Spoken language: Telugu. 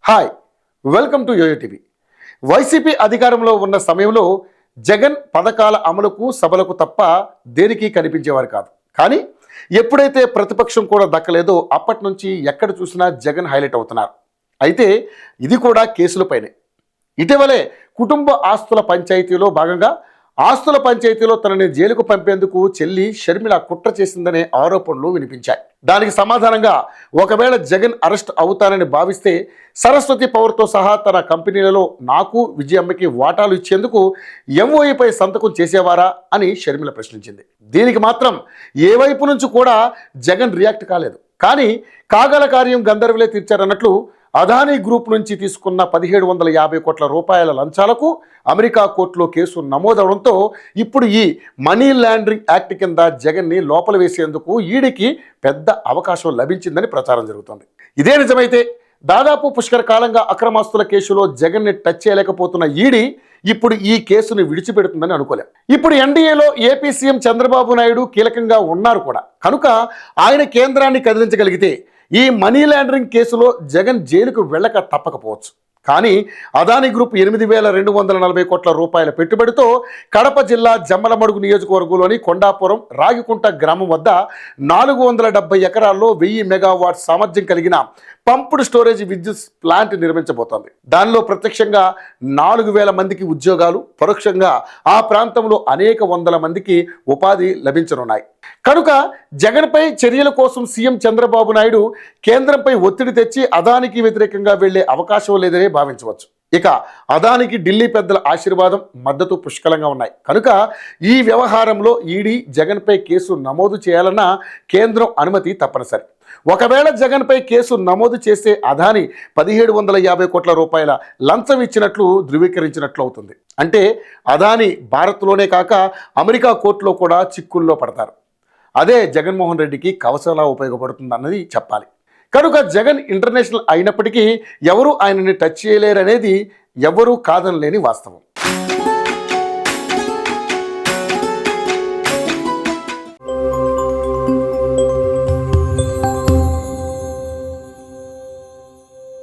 Hi, welcome to Yoyo TV. YCP అధికారంలో ఉన్న సమయంలో జగన్ పథకాల అమలుకు సభలకు తప్ప దేనికి కనిపించేవారు కాదు. కానీ ఎప్పుడైతే ప్రతిపక్షం కూడా దక్కలేదో అప్పటి నుంచి ఎక్కడ చూసినా జగన్ హైలైట్ అవుతున్నారు. అయితే ఇది కూడా కేసులపైనే. ఇటీవలే కుటుంబ ఆస్తుల పంచాయతీలో భాగంగా ఆస్తుల పంచాయతీలో తనని జైలుకు పంపేందుకు చెల్లి షర్మిల కుట్ర చేసిందనే ఆరోపణలు వినిపించాయి. దానికి సమాధానంగా ఒకవేళ జగన్ అరెస్ట్ అవుతానని భావిస్తే సరస్వతి పవర్తో సహా తన కంపెనీలలో నాకు విజయమ్మకి వాటాలు ఇచ్చేందుకు ఎంఓఈపై సంతకం చేసేవారా అని షర్మిల ప్రశ్నించింది. దీనికి మాత్రం ఏ వైపు నుంచి కూడా జగన్ రియాక్ట్ కాలేదు. కానీ కాగల కార్యం గంధర్వులే తీర్చారన్నట్లు అదానీ గ్రూప్ నుంచి తీసుకున్న 1750 కోట్ల రూపాయల లంచాలకు అమెరికా కోర్టులో కేసు నమోదవడంతో ఇప్పుడు ఈ మనీ లాండరింగ్ యాక్ట్ కింద జగన్ని లోపల వేసేందుకు ఈడీకి పెద్ద అవకాశం లభించిందని ప్రచారం జరుగుతోంది. ఇదే నిజమైతే దాదాపు పుష్కర కాలంగా అక్రమాస్తుల కేసులో జగన్ని టచ్ చేయలేకపోతున్న ఈడీ ఇప్పుడు ఈ కేసును విడిచిపెడుతుందని అనుకోలేం. ఇప్పుడు ఎన్డీఏలో ఏపీ సీఎం చంద్రబాబు నాయుడు కీలకంగా ఉన్నారు కూడా కనుక ఆయన కేంద్రాన్ని కదిలించగలిగితే ఈ మనీ లాండరింగ్ కేసులో జగన్ జైలుకు వెళ్ళక తప్పకపోవచ్చు. కానీ అదానీ గ్రూప్ 8,240 కోట్ల రూపాయల పెట్టుబడితో కడప జిల్లా జమ్మలమడుగు నియోజకవర్గంలోని కొండాపురం రాగికుంట గ్రామం వద్ద 470 ఎకరాల్లో 1000 మెగావాట్ సామర్థ్యం కలిగిన పంప్డ్ స్టోరేజ్ విద్యుత్ ప్లాంట్ నిర్మించబోతోంది. దానిలో ప్రత్యక్షంగా 4,000 మందికి ఉద్యోగాలు, పరోక్షంగా ఆ ప్రాంతంలో అనేక వందల మందికి ఉపాధి లభించనున్నాయి. కనుక జగన్పై చర్యల కోసం సీఎం చంద్రబాబు నాయుడు కేంద్రంపై ఒత్తిడి తెచ్చి అదానికి వ్యతిరేకంగా వెళ్లే అవకాశం లేదనే భావించవచ్చు. ఇక అదానికి ఢిల్లీ పెద్దల ఆశీర్వాదం, మద్దతు పుష్కలంగా ఉన్నాయి. కనుక ఈ వ్యవహారంలో ఈడీ జగన్పై కేసు నమోదు చేయాలన్న కేంద్రం అనుమతి తప్పనిసరి. ఒకవేళ జగన్పై కేసు నమోదు చేస్తే అదానీ 1750 కోట్ల రూపాయల లంచం ఇచ్చినట్లు ధృవీకరించినట్లు అవుతుంది. అంటే అదానీ భారత్లోనే కాక అమెరికా కోర్టులో కూడా చిక్కుల్లో పడతారు. అదే జగన్మోహన్ రెడ్డికి కవచంలా ఉపయోగపడుతుందన్నది చెప్పాలి. కనుక జగన్ ఇంటర్నేషనల్ అయినప్పటికీ ఎవరూ ఆయనని టచ్ చేయలేరనేది ఎవరూ కాదనలేని వాస్తవం.